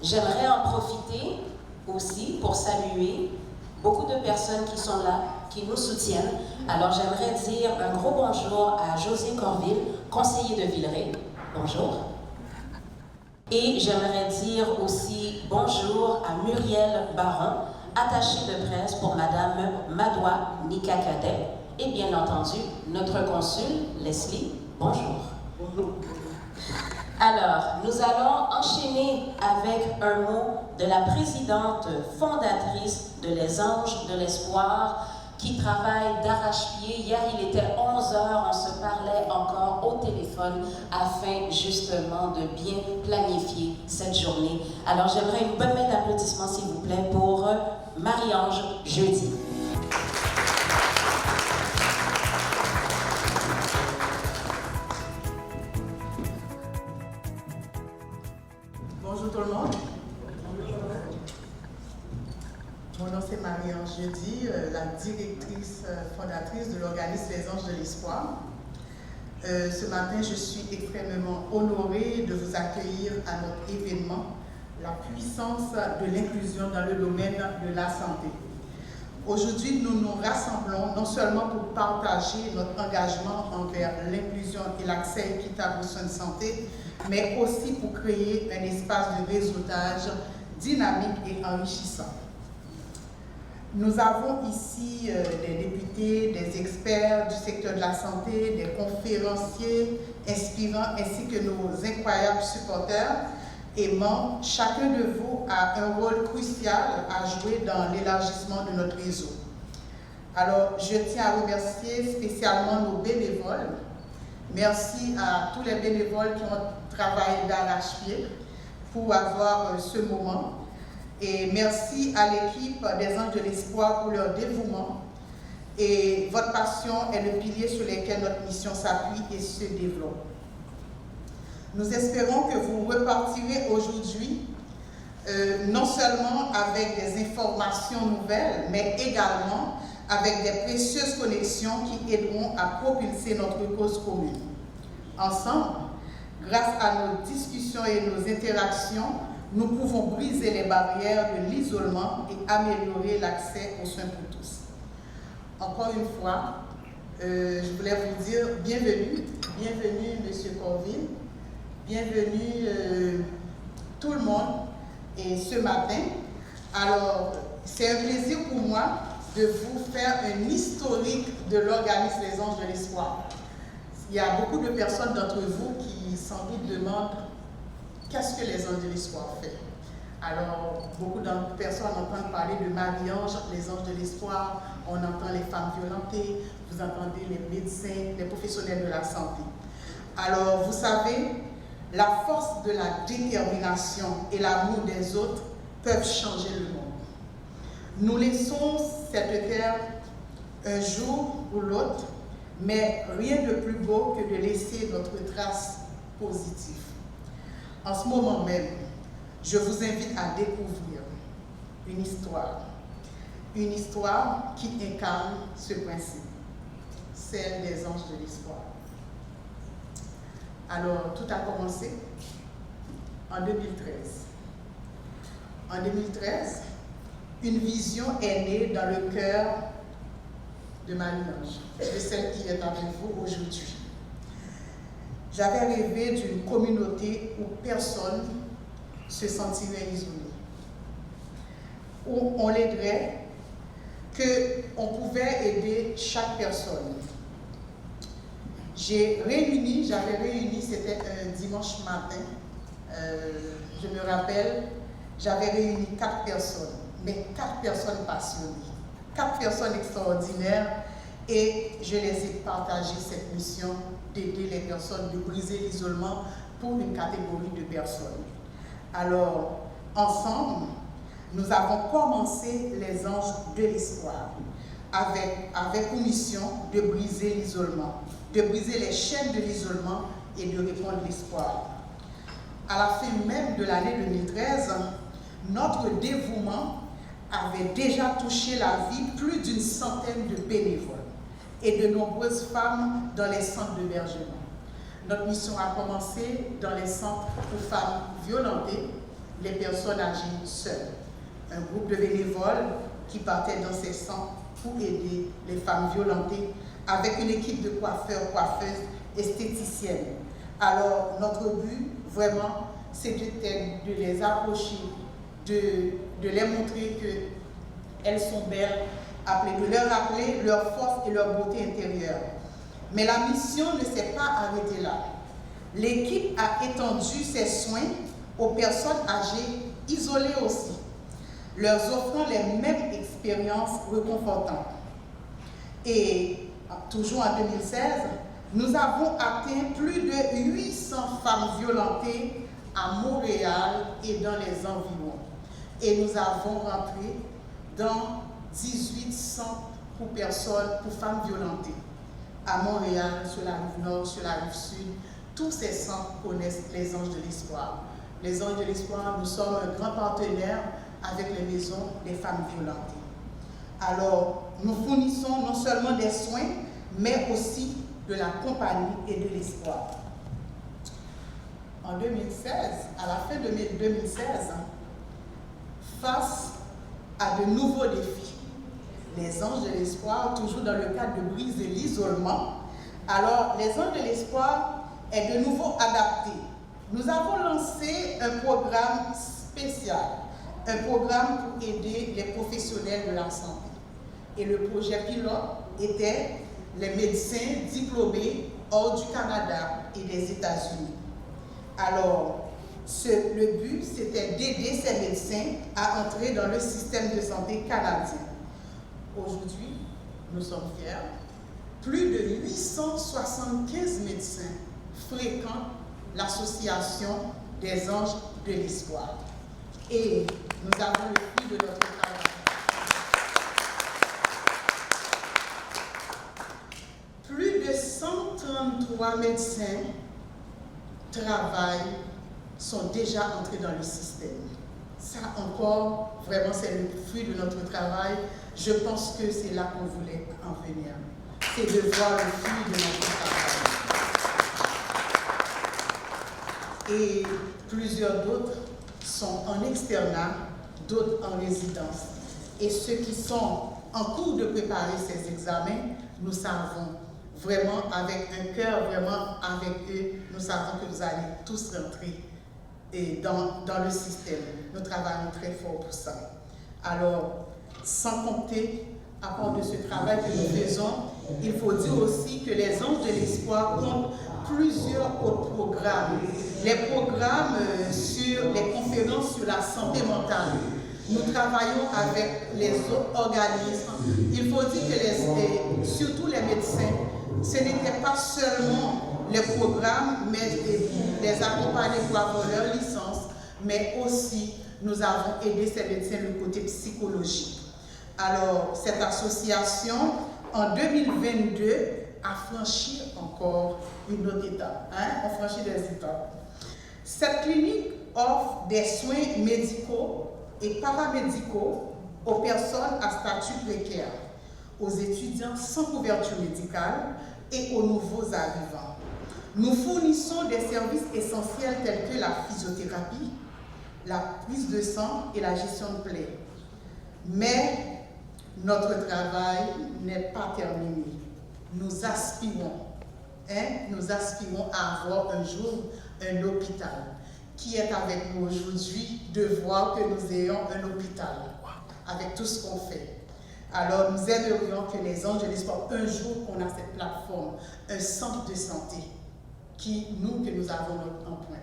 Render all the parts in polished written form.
J'aimerais en profiter aussi pour saluer beaucoup de personnes qui sont là, qui nous soutiennent. Alors j'aimerais dire un gros bonjour à José Corville, conseiller de Villeray. Bonjour. Et j'aimerais dire aussi bonjour à Muriel Baron, attachée de presse pour Madame Madoua Nikakadet. Et bien entendu, notre consul, Leslie, bonjour. Bonjour. Alors, nous allons enchaîner avec un mot de la présidente fondatrice de Les Anges de l'Espoir, qui travaille d'arrache-pied. Hier, il était 11 heures, on se parlait encore au téléphone afin justement de bien planifier cette journée. Alors, j'aimerais une bonne main d'applaudissements, s'il vous plaît, pour Marie-Ange Jeudi. Bonjour tout le monde. Mon nom c'est Marie-Ange Jeudi, la directrice fondatrice de l'organisme Les Anges de l'Espoir. Ce matin, je suis extrêmement honorée de vous accueillir à notre événement, la puissance de l'inclusion dans le domaine de la santé. Aujourd'hui, nous nous rassemblons non seulement pour partager notre engagement envers l'inclusion et l'accès équitable aux soins de santé, mais aussi pour créer un espace de réseautage dynamique et enrichissant. Nous avons ici des députés, des experts du secteur de la santé, des conférenciers inspirants, ainsi que nos incroyables supporters et membres. Chacun de vous a un rôle crucial à jouer dans l'élargissement de notre réseau. Alors, je tiens à remercier spécialement nos bénévoles. Merci à tous les bénévoles qui ont travaillé d'arrache-pied pour avoir ce moment. Et merci à l'équipe des Anges de l'Espoir pour leur dévouement. Et votre passion est le pilier sur lequel notre mission s'appuie et se développe. Nous espérons que vous repartirez aujourd'hui non seulement avec des informations nouvelles, mais également avec des précieuses connexions qui aideront à propulser notre cause commune. Ensemble, grâce à nos discussions et nos interactions, nous pouvons briser les barrières de l'isolement et améliorer l'accès aux soins pour tous. Encore une fois, je voulais vous dire bienvenue, M. Corville, bienvenue tout le monde et ce matin. Alors, c'est un plaisir pour moi de vous faire un historique de l'organisme Les Anges de l'Espoir. Il y a beaucoup de personnes d'entre vous qui sans doute demandent qu'est-ce que Les Anges de l'Espoir fait. Alors, beaucoup de personnes entendent parler de Marie-Ange, Les Anges de l'Espoir, on entend les femmes violentées, vous entendez les médecins, les professionnels de la santé. Alors, vous savez, la force de la détermination et l'amour des autres peuvent changer le monde. Nous laissons cette terre un jour ou l'autre, mais rien de plus beau que de laisser notre trace positive. En ce moment même, je vous invite à découvrir une histoire qui incarne ce principe, celle des Anges de l'Espoir. Alors, tout a commencé en 2013. En 2013, une vision est née dans le cœur de Marie-Ange, de celle qui est avec vous aujourd'hui. J'avais rêvé d'une communauté où personne ne se sentirait isolé, où on l'aiderait, qu'on pouvait aider chaque personne. J'avais réuni, c'était un dimanche matin, je me rappelle, j'avais réuni 4 personnes, mais 4 personnes passionnées, 4 personnes extraordinaires, et je les ai partagé cette mission d'aider les personnes, de briser l'isolement pour une catégorie de personnes. Alors, ensemble, nous avons commencé Les Anges de l'Espoir avec une mission de briser l'isolement, de briser les chaînes de l'isolement et de répandre l'espoir. À la fin même de l'année 2013, notre dévouement avait déjà touché la vie plus d'une centaine de bénévoles et de nombreuses femmes dans les centres d'hébergement. Notre mission a commencé dans les centres pour femmes violentées, les personnes âgées seules. Un groupe de bénévoles qui partait dans ces centres pour aider les femmes violentées avec une équipe de coiffeurs, coiffeuses, esthéticiennes. Alors, notre but, vraiment, c'est de les approcher, de les montrer qu'elles sont belles, de leur rappeler leur force et leur beauté intérieure. Mais la mission ne s'est pas arrêtée là. L'équipe a étendu ses soins aux personnes âgées, isolées aussi, leur offrant les mêmes expériences réconfortantes. Et toujours en 2016, nous avons atteint plus de 800 femmes violentées à Montréal et dans les environs. Et nous avons rentré dans 18 centres pour femmes violentées. À Montréal, sur la rive nord, sur la rive sud, tous ces centres connaissent les Anges de l'Espoir. Les Anges de l'Espoir, nous sommes un grand partenaire avec les maisons des femmes violentées. Alors, nous fournissons non seulement des soins, mais aussi de la compagnie et de l'espoir. En 2016, à la fin de 2016, face à de nouveaux défis, les Anges de l'Espoir, toujours dans le cadre de briser l'isolement, alors les Anges de l'Espoir est de nouveau adapté. Nous avons lancé un programme spécial, un programme pour aider les professionnels de la santé. Et le projet pilote était les médecins diplômés hors du Canada et des États-Unis. Alors, le but, c'était d'aider ces médecins à entrer dans le système de santé canadien. Aujourd'hui, nous sommes fiers, plus de 875 médecins fréquentent l'association des Anges de l'Espoir. Et nous avons le fruit de notre travail. Plus de 133 médecins sont déjà entrés dans le système. Ça encore, vraiment, c'est le fruit de notre travail. Je pense que c'est là qu'on voulait en venir. C'est de voir le fruit de notre travail. Et plusieurs d'autres sont en externat, d'autres en résidence. Et ceux qui sont en cours de préparer ces examens, nous savons vraiment avec un cœur, vraiment avec eux, nous savons que vous allez tous rentrer dans le système. Nous travaillons très fort pour ça. Alors, sans compter, à part de ce travail que nous faisons, il faut dire aussi que les Anges de l'Espoir comptent plusieurs autres programmes. Les programmes sur les conférences sur la santé mentale. Nous travaillons avec les autres organismes. Il faut dire que surtout les médecins, ce n'était pas seulement les programmes, mais les accompagner pour avoir leur licence, mais aussi nous avons aidé ces médecins le côté psychologique. Alors, cette association, en 2022, a franchi encore une autre étape. On franchit des étapes. Cette clinique offre des soins médicaux et paramédicaux aux personnes à statut précaire, aux étudiants sans couverture médicale et aux nouveaux arrivants. Nous fournissons des services essentiels tels que la physiothérapie, la prise de sang et la gestion de plaies. Mais notre travail n'est pas terminé. Nous aspirons à avoir un jour un hôpital. Qui est avec nous aujourd'hui de voir que nous ayons un hôpital avec tout ce qu'on fait. Alors nous aimerions que les Anges de l'Espoir, un jour qu'on a cette plateforme, un centre de santé que nous avons en point.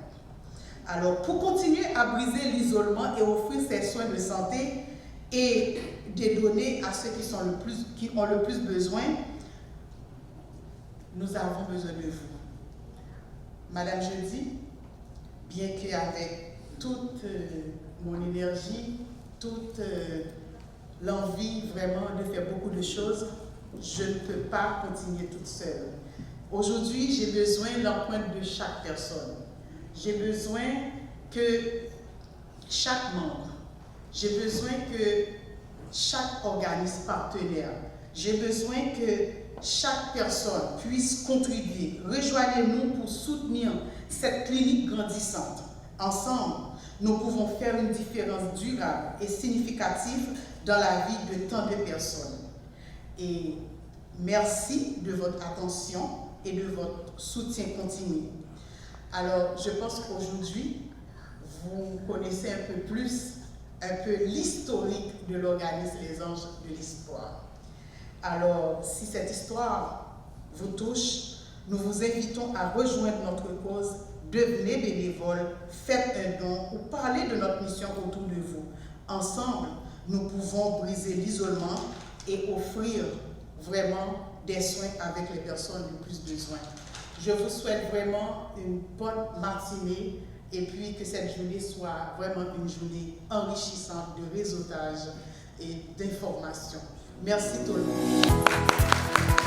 Alors pour continuer à briser l'isolement et offrir ces soins de santé et de donner à ceux qui ont le plus besoin, nous avons besoin de vous. Madame Jeudi, bien qu'avec toute mon énergie, toute l'envie vraiment de faire beaucoup de choses, je ne peux pas continuer toute seule. Aujourd'hui, j'ai besoin de l'empreinte de chaque personne. J'ai besoin que chaque membre, j'ai besoin que chaque organisme partenaire, j'ai besoin que chaque personne puisse contribuer. Rejoignez-nous pour soutenir cette clinique grandissante. Ensemble, nous pouvons faire une différence durable et significative dans la vie de tant de personnes. Et merci de votre attention et de votre soutien continu. Alors, je pense qu'aujourd'hui, vous connaissez un peu l'historique de l'organisme Les Anges de l'Espoir. Alors, si cette histoire vous touche, nous vous invitons à rejoindre notre cause, devenez bénévole, faites un don ou parlez de notre mission autour de vous. Ensemble, nous pouvons briser l'isolement et offrir vraiment des soins avec les personnes le plus besoin. Je vous souhaite vraiment une bonne matinée et puis que cette journée soit vraiment une journée enrichissante de réseautage et d'information. Merci tout le monde.